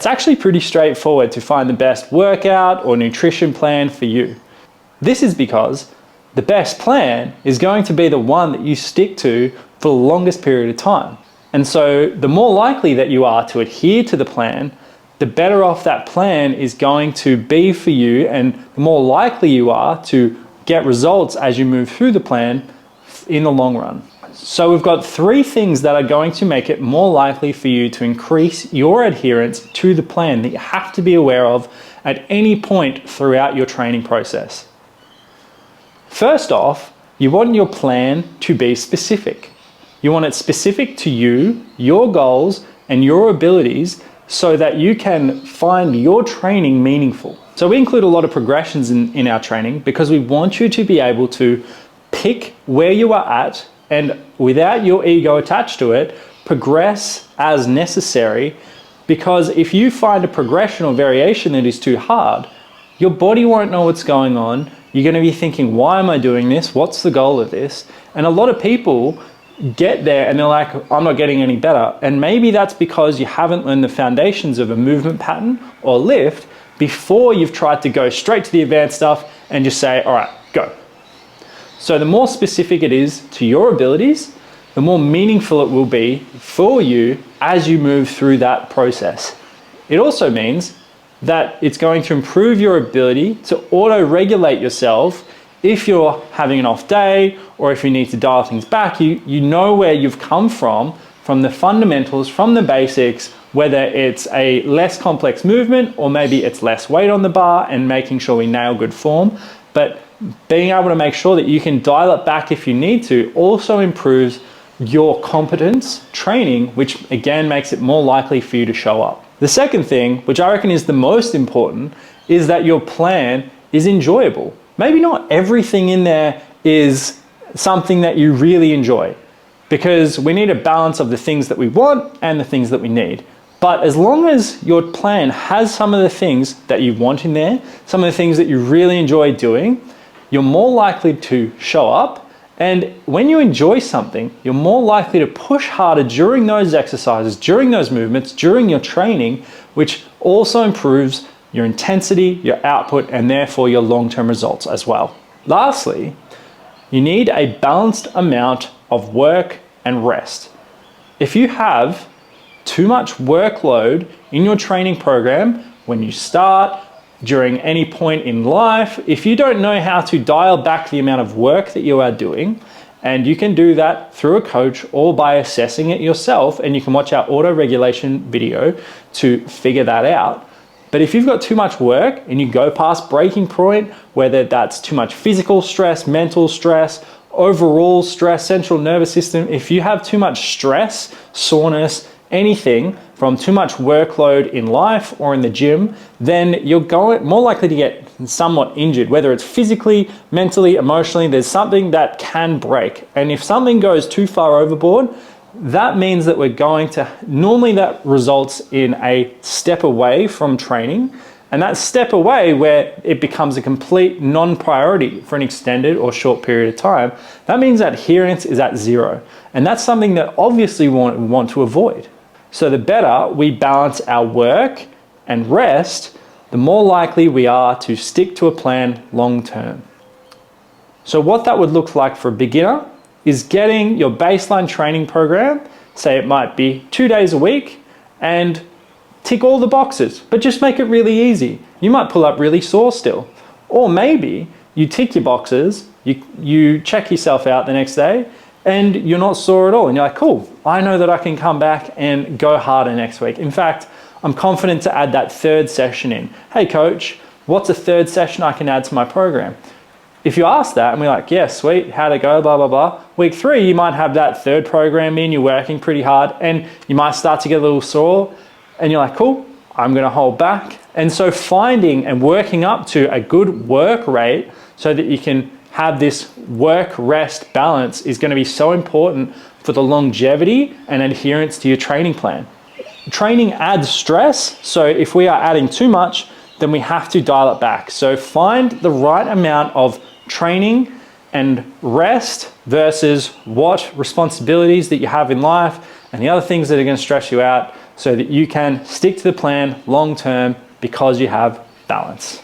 It's actually pretty straightforward to find the best workout or nutrition plan for you. This is because the best plan is going to be the one that you stick to for the longest period of time. And so the more likely that you are to adhere to the plan, the better off that plan is going to be for you, and the more likely you are to get results as you move through the plan in the long run. So we've got 3 things that are going to make it more likely for you to increase your adherence to the plan that you have to be aware of at any point throughout your training process. First off, you want your plan to be specific. You want it specific to you, your goals, and your abilities so that you can find your training meaningful. So we include a lot of progressions in our training because we want you to be able to pick where you are at and, without your ego attached to it, progress as necessary. Because if you find a progression or variation that is too hard, your body won't know what's going on. You're going to be thinking, why am I doing this? What's the goal of this? And a lot of people get there and they're like, I'm not getting any better. And maybe that's because you haven't learned the foundations of a movement pattern or lift before you've tried to go straight to the advanced stuff and just say, all right, go. So the more specific it is to your abilities, the more meaningful it will be for you as you move through that process. It also means that it's going to improve your ability to auto-regulate yourself. If you're having an off day or if you need to dial things back, you know where you've come from the fundamentals, from the basics, whether it's a less complex movement or maybe it's less weight on the bar and making sure we nail good form. But being able to make sure that you can dial it back if you need to also improves your competence training, which again makes it more likely for you to show up. The second thing, which I reckon is the most important, is that your plan is enjoyable. Maybe not everything in there is something that you really enjoy, because we need a balance of the things that we want and the things that we need. But as long as your plan has some of the things that you want in there, some of the things that you really enjoy doing, you're more likely to show up. And when you enjoy something, you're more likely to push harder during those exercises, during those movements, during your training, which also improves your intensity, your output, and therefore your long-term results as well. Lastly, you need a balanced amount of work and rest. If you have too much workload in your training program when you start, during any point in life, if you don't know how to dial back the amount of work that you are doing, and you can do that through a coach or by assessing it yourself, and you can watch our auto-regulation video to figure that out. But if you've got too much work and you go past breaking point, whether that's too much physical stress, mental stress, overall stress, central nervous system, if you have too much stress, soreness, anything from too much workload in life or in the gym, then you're more likely to get somewhat injured, whether it's physically, mentally, emotionally. There's something that can break. And if something goes too far overboard, that means that normally that results in a step away from training. And that step away where it becomes a complete non-priority for an extended or short period of time, that means that adherence is at 0. And that's something that obviously we want to avoid. So the better we balance our work and rest, the more likely we are to stick to a plan long term. So what that would look like for a beginner is getting your baseline training program, say it might be 2 days a week, and tick all the boxes, but just make it really easy. You might pull up really sore still. Or maybe you tick your boxes, you check yourself out the next day, and you're not sore at all. And you're like, cool, I know that I can come back and go harder next week. In fact, I'm confident to add that 3rd session in. Hey coach, what's a 3rd session I can add to my program? If you ask that and we're like, yeah, sweet, how'd it go, blah, blah, blah. Week 3, you might have that 3rd program in, you're working pretty hard, and you might start to get a little sore, and you're like, cool, I'm gonna hold back. And so finding and working up to a good work rate so that you can have this work-rest balance is going to be so important for the longevity and adherence to your training plan. Training adds stress, so if we are adding too much, then we have to dial it back. So find the right amount of training and rest versus what responsibilities that you have in life and the other things that are going to stress you out, so that you can stick to the plan long term because you have balance.